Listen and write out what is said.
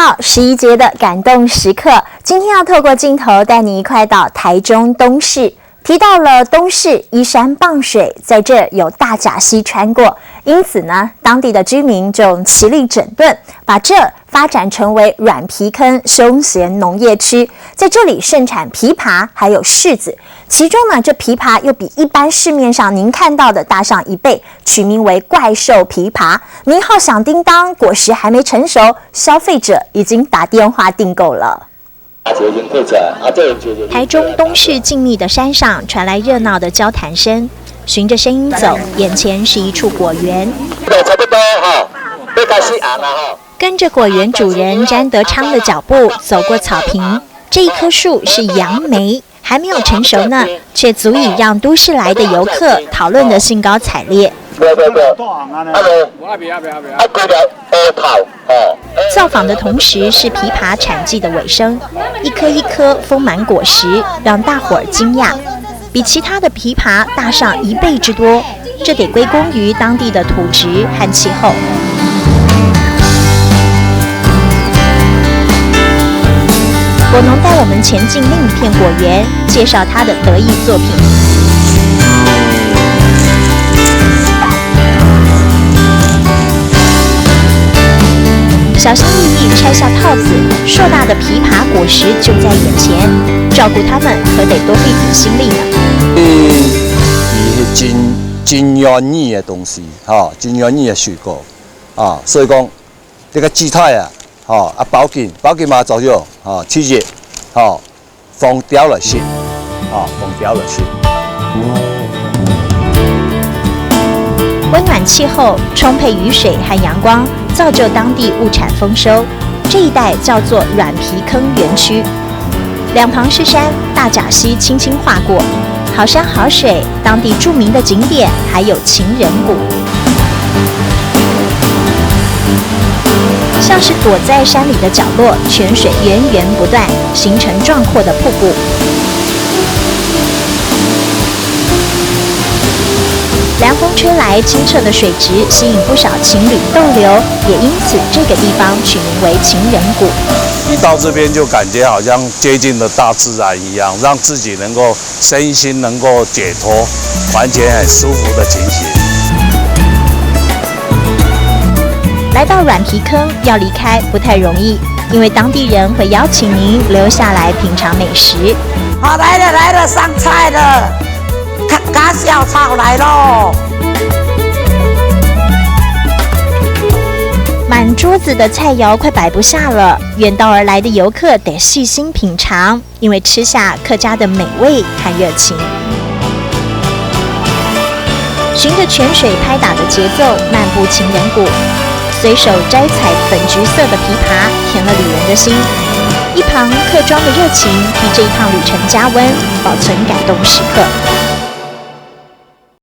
到11节的感动时刻，今天要透过镜头带你一块到台中东市。提到了东市依山傍水，在这有大甲溪穿过，因此呢，当地的居民就用奇力整顿，把这发展成为软皮坑休闲农业区。在这里盛产枇杷还有柿子，其中呢，这枇杷又比一般市面上您看到的大上1倍，取名为怪兽枇杷，名号响叮当，果实还没成熟，消费者已经打电话订购了。台中东市静谧的山上传来热闹的交谈声，循着声音走，眼前是一处果园。跟着果园主人詹德昌的脚步走过草坪，这一棵树是杨梅，还没有成熟呢，却足以让都市来的游客讨论得兴高采烈。造访的同时是枇杷产季的尾声，一颗一颗丰满果实，让大伙儿惊讶，比其他的枇杷大上1倍之多，这得归功于当地的土质和气候。果农带我们前进另一片果园，介绍他的得意作品。小心翼翼拆下套子，硕大的枇杷果实就在眼前，照顾它们可得多费点心力呢。是真愿意的东西，真愿意的水果，所以讲这个姿态保健嘛重要，刺激，风调了心，风调了心。温暖气候、充沛雨水和阳光，造就当地物产丰收。这一带叫做软皮坑园区，两旁是山，大甲溪轻轻划过，好山好水，当地著名的景点还有情人谷，像是躲在山里的角落，泉水源源不断，形成壮阔的瀑布。凉风吹来，清澈的水质吸引不少情侣逗留，也因此这个地方取名为情人谷。一到这边就感觉好像接近了大自然一样，让自己能够身心能够解脱，完全很舒服的情形。来到软皮坑要离开不太容易，因为当地人会邀请您留下来品尝美食。好，来了，上菜了。嘎小草来喽！满桌子的菜肴快摆不下了，远道而来的游客得细心品尝，因为吃下客家的美味和热情。循着泉水拍打的节奏漫步情人谷，随手摘采粉橘色的枇杷，甜了旅人的心。一旁客庄的热情替这一趟旅程加温，保存感动时刻。